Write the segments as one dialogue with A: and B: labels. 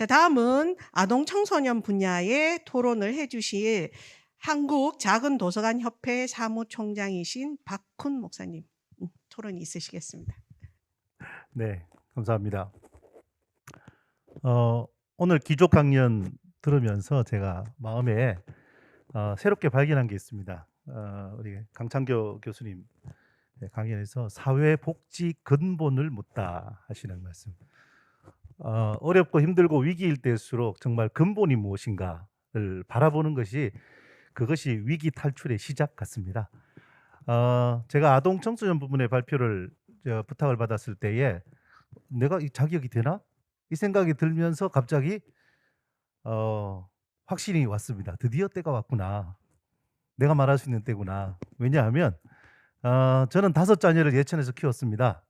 A: 자, 다음은 아동 청소년 분야의 토론을 해주실 한국 작은 도서관 협회 사무총장이신 박훈 목사님 토론이 있으시겠습니다.
B: 네, 감사합니다. 오늘 기조 강연 들으면서 제가 마음에 새롭게 발견한 게 있습니다. 우리 강창교 교수님 강연에서 사회복지 근본을 묻다 하시는 말씀. 어렵고 힘들고 위기일 때일수록 정말 근본이 무엇인가를 바라보는 것이 그것이 위기 탈출의 시작 같습니다. 제가 아동 청소년 부분의 발표를 부탁을 받았을 때에 내가 이 자격이 되나? 이 생각이 들면서 갑자기 확신이 왔습니다. 드디어 때가 왔구나. 내가 말할 수 있는 때구나. 왜냐하면 저는 5자녀를 예천에서 키웠습니다.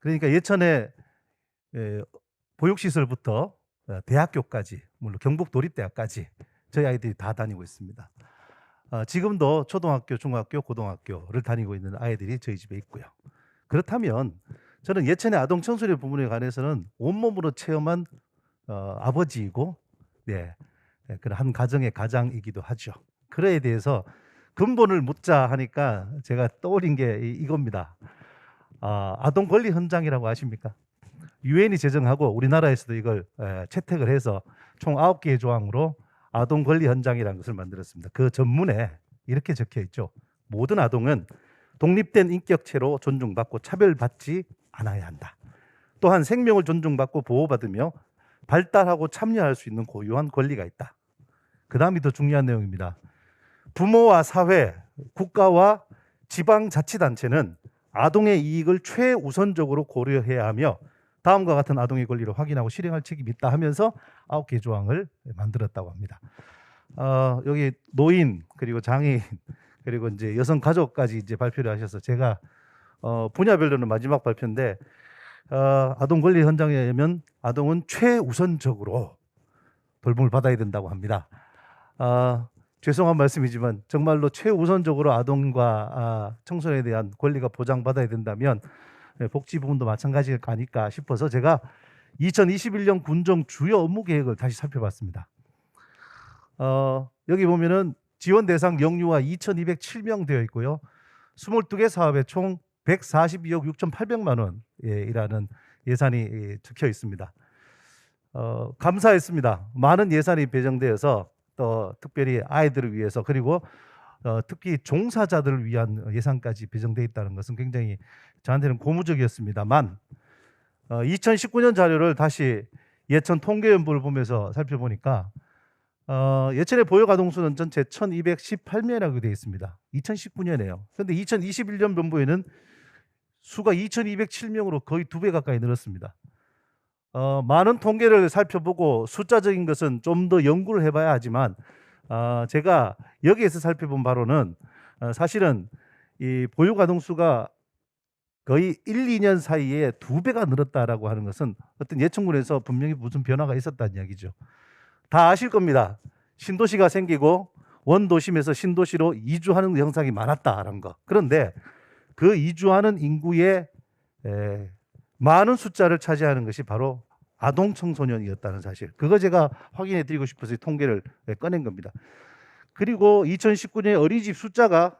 B: 그러니까 예천에 보육시설부터 대학교까지, 물론 경북도립대학까지 저희 아이들이 다 다니고 있습니다. 지금도 초등학교, 중학교, 고등학교를 다니고 있는 아이들이 저희 집에 있고요. 그렇다면 저는 예천의 아동 청소년 부분에 관해서는 온몸으로 체험한 아버지이고 그런 한 가정의 가장이기도 하죠. 그에 대해서 근본을 묻자 하니까 제가 떠올린 게 이겁니다. 아동 권리 헌장이라고 아십니까? 유엔이 제정하고 우리나라에서도 이걸 채택을 해서 총 9개의 조항으로 아동 권리 헌장이라는 것을 만들었습니다. 그 전문에 이렇게 적혀 있죠. 모든 아동은 독립된 인격체로 존중받고 차별받지 않아야 한다. 또한 생명을 존중받고 보호받으며 발달하고 참여할 수 있는 고유한 권리가 있다. 그 다음이 더 중요한 내용입니다. 부모와 사회, 국가와 지방자치단체는 아동의 이익을 최우선적으로 고려해야 하며 다음과 같은 아동의 권리를 확인하고 실행할 책임이 있다 하면서 9개 조항을 만들었다고 합니다. 여기 노인 그리고 장애인 그리고 이제 여성 가족까지 이제 발표를 하셔서 제가 분야별로는 마지막 발표인데 아동 권리 헌장에 의하면 아동은 최우선적으로 돌봄을 받아야 된다고 합니다. 죄송한 말씀이지만 정말로 최우선적으로 아동과 청소년에 대한 권리가 보장받아야 된다면 복지 부분도 마찬가지가 아닐까 싶어서 제가 2021년 군정 주요 업무 계획을 다시 살펴봤습니다. 여기 보면은 지원 대상 영유아 2,207명 되어 있고요. 22개 사업에 총 142억 6,800만 원이라는 예산이 적혀 있습니다. 감사했습니다. 많은 예산이 배정되어서 또 특별히 아이들을 위해서 그리고 특히 종사자들을 위한 예산까지 배정되어 있다는 것은 굉장히 저한테는 고무적이었습니다만 2019년 자료를 다시 예천 통계연부를 보면서 살펴보니까 예천의 보육아동수는 전체 1,218명이라고 되어 있습니다. 2019년에요. 그런데 2021년 연부에는 수가 2,207명으로 거의 2배 가까이 늘었습니다. 많은 통계를 살펴보고 숫자적인 것은 좀 더 연구를 해봐야 하지만 제가 여기에서 살펴본 바로는 사실은 이 보육아동 수가 거의 1, 2년 사이에 2배가 늘었다라고 하는 것은 어떤 예천군에서 분명히 무슨 변화가 있었다는 이야기죠. 다 아실 겁니다. 신도시가 생기고 원도심에서 신도시로 이주하는 현상이 많았다라는 거. 그런데 그 이주하는 인구의 많은 숫자를 차지하는 것이 바로 아동 청소년이었다는 사실. 그거 제가 확인해 드리고 싶어서 이 통계를 꺼낸 겁니다. 그리고 2019년에 어린이집 숫자가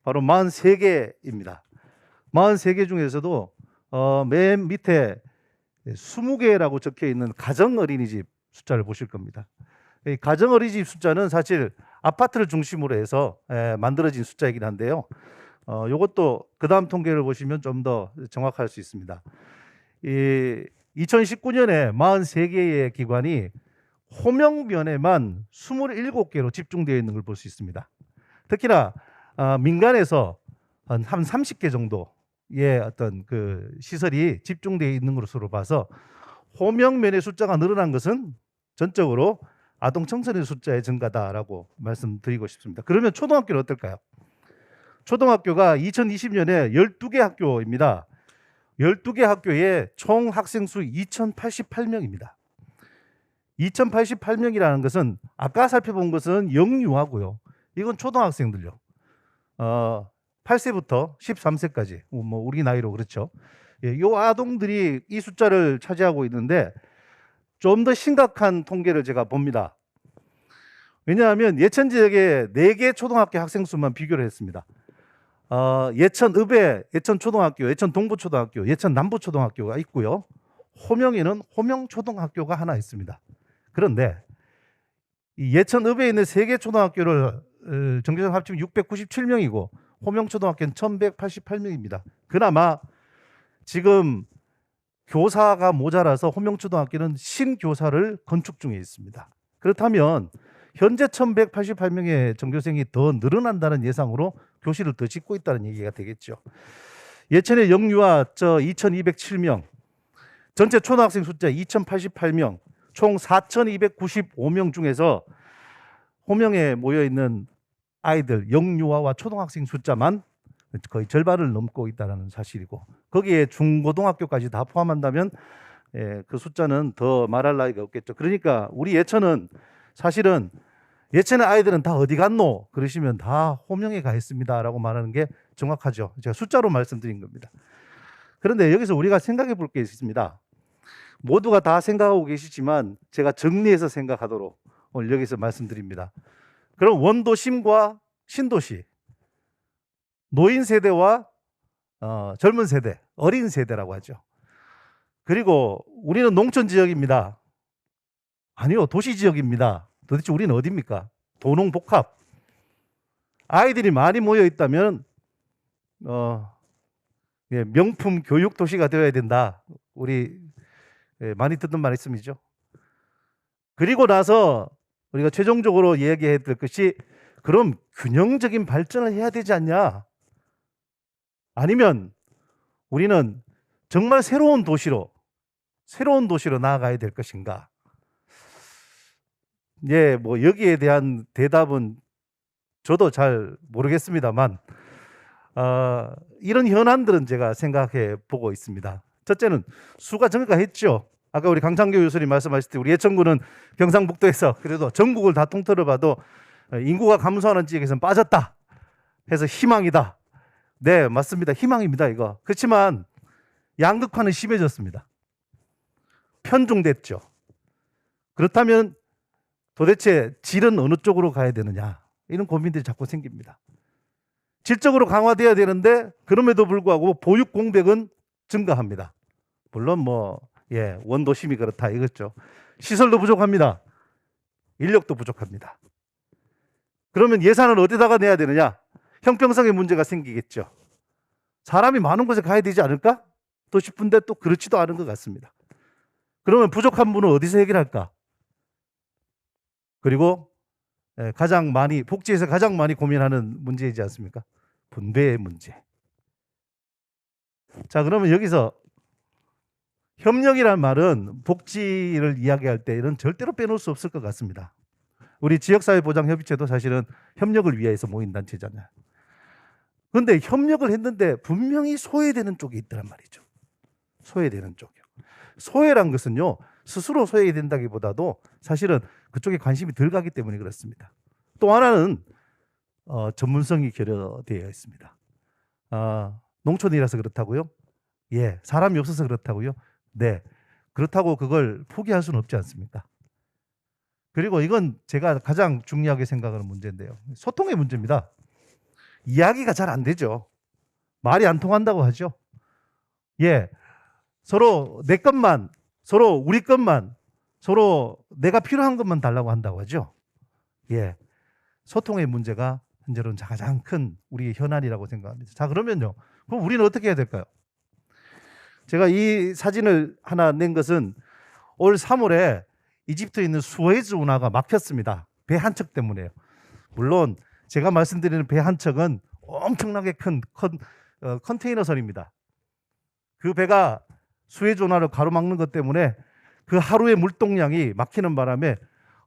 B: 바로 43개입니다. 43개 중에서도 맨 밑에 20개라고 적혀 있는 가정 어린이집 숫자를 보실 겁니다. 이 가정 어린이집 숫자는 사실 아파트를 중심으로 해서 만들어진 숫자이긴 한데요. 이것도 그 다음 통계를 보시면 좀 더 정확할 수 있습니다. 2019년에 43개의 기관이 호명면에만 27개로 집중되어 있는 걸 볼 수 있습니다. 특히나 민간에서 한 30개 정도의 어떤 그 시설이 집중되어 있는 것으로 봐서 호명면의 숫자가 늘어난 것은 전적으로 아동 청소년 숫자의 증가다라고 말씀드리고 싶습니다. 그러면 초등학교는 어떨까요? 초등학교가 2020년에 12개 학교입니다. 12개 학교에 총 학생 수 2,088명입니다. 2,088명이라는 것은 아까 살펴본 것은 영유아고요. 이건 초등학생들요. 8세부터 13세까지 뭐 우리 나이로 그렇죠. 이 아동들이 이 숫자를 차지하고 있는데 좀 더 심각한 통계를 제가 봅니다. 왜냐하면 예천 지역의 4개 초등학교 학생 수만 비교를 했습니다. 예천읍에 예천초등학교, 예천동부초등학교, 예천남부초등학교가 있고요. 호명에는 호명초등학교가 하나 있습니다. 그런데 이 예천읍에 있는 3개 초등학교를 정규생 합치면 697명이고 호명초등학교는 1188명입니다. 그나마 지금 교사가 모자라서 호명초등학교는 신교사를 건축 중에 있습니다. 그렇다면 현재 1188명의 전교생이 더 늘어난다는 예상으로 교실을 더 짓고 있다는 얘기가 되겠죠. 예천의 영유아 2207명, 전체 초등학생 숫자 2088명, 총 4295명 중에서 호명에 모여있는 아이들 영유아와 초등학생 숫자만 거의 절반을 넘고 있다는 사실이고, 거기에 중고등학교까지 다 포함한다면 그 숫자는 더 말할 나위가 없겠죠. 그러니까 우리 예천은 사실은 예천의 아이들은 다 어디 갔노? 그러시면 다 호명에 가 있습니다 라고 말하는 게 정확하죠. 제가 숫자로 말씀드린 겁니다. 그런데 여기서 우리가 생각해 볼 게 있습니다. 모두가 다 생각하고 계시지만 제가 정리해서 생각하도록 오늘 여기서 말씀드립니다. 그럼 원도심과 신도시, 노인 세대와 젊은 세대, 어린 세대라고 하죠. 그리고 우리는 농촌 지역입니다. 아니요, 도시 지역입니다. 도대체 우리는 어디입니까? 도농복합. 아이들이 많이 모여 있다면 명품 교육 도시가 되어야 된다. 우리 많이 듣는 말씀이죠. 그리고 나서 우리가 최종적으로 이야기해야 될 것이, 그럼 균형적인 발전을 해야 되지 않냐? 아니면 우리는 정말 새로운 도시로 나아가야 될 것인가? 뭐 여기에 대한 대답은 저도 잘 모르겠습니다만 이런 현안들은 제가 생각해 보고 있습니다. 첫째는 수가 증가했죠. 아까 우리 강창규 교수님 말씀하실 때 우리 예천군은 경상북도에서 그래도 전국을 다 통틀어 봐도 인구가 감소하는 지역에서는 빠졌다 해서 희망이다. 네, 맞습니다. 희망입니다, 이거. 그렇지만 양극화는 심해졌습니다. 편중됐죠. 그렇다면 도대체 질은 어느 쪽으로 가야 되느냐, 이런 고민들이 자꾸 생깁니다. 질적으로 강화돼야 되는데 그럼에도 불구하고 보육 공백은 증가합니다. 물론 원도심이 그렇다 이거죠. 시설도 부족합니다. 인력도 부족합니다. 그러면 예산을 어디다가 내야 되느냐? 형평성의 문제가 생기겠죠. 사람이 많은 곳에 가야 되지 않을까? 또 싶은데 또 그렇지도 않은 것 같습니다. 그러면 부족한 부분은 어디서 해결할까? 그리고 복지에서 가장 많이 고민하는 문제이지 않습니까? 분배의 문제. 자, 그러면 여기서 협력이란 말은 복지를 이야기할 때 이런 절대로 빼놓을 수 없을 것 같습니다. 우리 지역사회보장협의체도 사실은 협력을 위해서 모인 단체잖아요. 그런데 협력을 했는데 분명히 소외되는 쪽이 있더란 말이죠. 소외되는 쪽이요. 소외란 것은요, 스스로 소외된다기보다도 사실은 그쪽에 관심이 덜 가기 때문에 그렇습니다. 또 하나는 전문성이 결여되어 있습니다. 농촌이라서 그렇다고요? 예, 사람이 없어서 그렇다고요? 네, 그렇다고 그걸 포기할 수는 없지 않습니까? 그리고 이건 제가 가장 중요하게 생각하는 문제인데요. 소통의 문제입니다. 이야기가 잘 안 되죠. 말이 안 통한다고 하죠. 예, 서로 내 것만, 서로 우리 것만, 서로 내가 필요한 것만 달라고 한다고 하죠. 예, 소통의 문제가 현재로는 가장 큰 우리의 현안이라고 생각합니다. 자, 그러면요, 그럼 우리는 어떻게 해야 될까요? 제가 이 사진을 하나 낸 것은 올 3월에 이집트에 있는 수에즈 운하가 막혔습니다. 배 한 척 때문에요. 물론 제가 말씀드리는 배 한 척은 엄청나게 큰 컨테이너선입니다. 그 배가 수에즈 운하를 가로막는 것 때문에 그 하루의 물동량이 막히는 바람에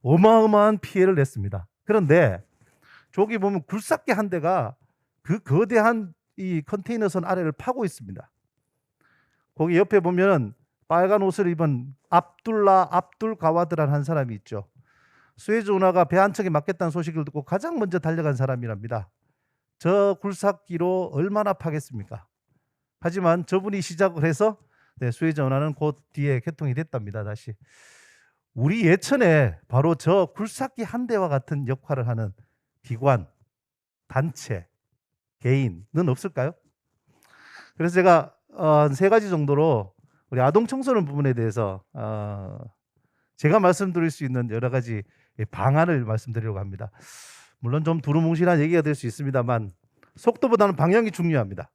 B: 어마어마한 피해를 냈습니다. 그런데 저기 보면 굴삭기 한 대가 그 거대한 이 컨테이너선 아래를 파고 있습니다. 거기 옆에 보면 빨간 옷을 입은 압둘 가와드라는 한 사람이 있죠. 수에즈 운하가 배 한 척에 막혔다는 소식을 듣고 가장 먼저 달려간 사람이랍니다. 저 굴삭기로 얼마나 파겠습니까? 하지만 저분이 시작을 해서 수에즈 운하는 곧 뒤에 개통이 됐답니다. 다시 우리 예천에 바로 저 굴삭기 한 대와 같은 역할을 하는 기관, 단체, 개인은 없을까요? 그래서 제가 한 3가지 정도로 우리 아동 청소년 부분에 대해서 제가 말씀드릴 수 있는 여러 가지 방안을 말씀드리려고 합니다. 물론 좀 두루뭉실한 얘기가 될 수 있습니다만 속도보다는 방향이 중요합니다.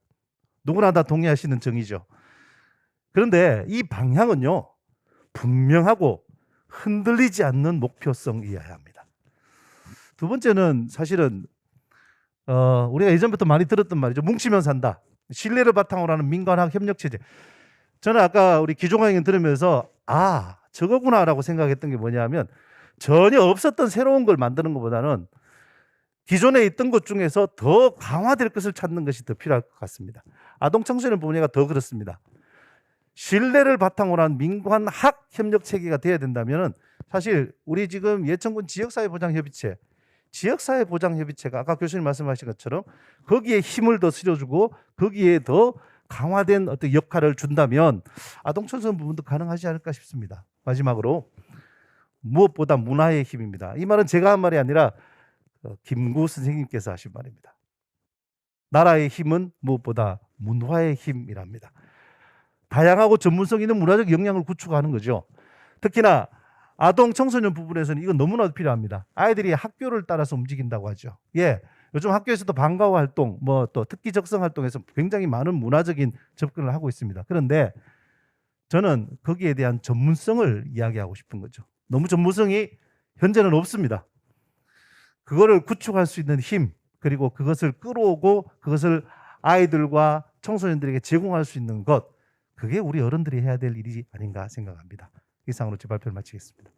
B: 누구나 다 동의하시는 정의죠. 그런데 이 방향은요, 분명하고 흔들리지 않는 목표성이어야 합니다. 두 번째는 사실은 우리가 예전부터 많이 들었던 말이죠. 뭉치면 산다. 신뢰를 바탕으로 하는 민관학 협력체제. 저는 아까 우리 기종화 의견 들으면서 저거구나라고 생각했던 게 뭐냐면 전혀 없었던 새로운 걸 만드는 것보다는 기존에 있던 것 중에서 더 강화될 것을 찾는 것이 더 필요할 것 같습니다. 아동 청소년 분야가 더 그렇습니다. 신뢰를 바탕으로 한 민관학 협력 체계가 돼야 된다면 사실 우리 지금 예천군 지역사회보장협의체, 지역사회보장협의체가 아까 교수님 말씀하신 것처럼 거기에 힘을 더 실어주고 거기에 더 강화된 어떤 역할을 준다면 아동 청소년 부분도 가능하지 않을까 싶습니다. 마지막으로 무엇보다 문화의 힘입니다. 이 말은 제가 한 말이 아니라 김구 선생님께서 하신 말입니다. 나라의 힘은 무엇보다 문화의 힘이랍니다. 다양하고 전문성 있는 문화적 역량을 구축하는 거죠. 특히나 아동 청소년 부분에서는 이건 너무나도 필요합니다. 아이들이 학교를 따라서 움직인다고 하죠. 요즘 학교에서도 방과후 활동, 또 특기 적성 활동에서 굉장히 많은 문화적인 접근을 하고 있습니다. 그런데 저는 거기에 대한 전문성을 이야기하고 싶은 거죠. 너무 전문성이 현재는 없습니다. 그거를 구축할 수 있는 힘, 그리고 그것을 끌어오고 그것을 아이들과 청소년들에게 제공할 수 있는 것, 그게 우리 어른들이 해야 될 일이 아닌가 생각합니다. 이상으로 제 발표를 마치겠습니다.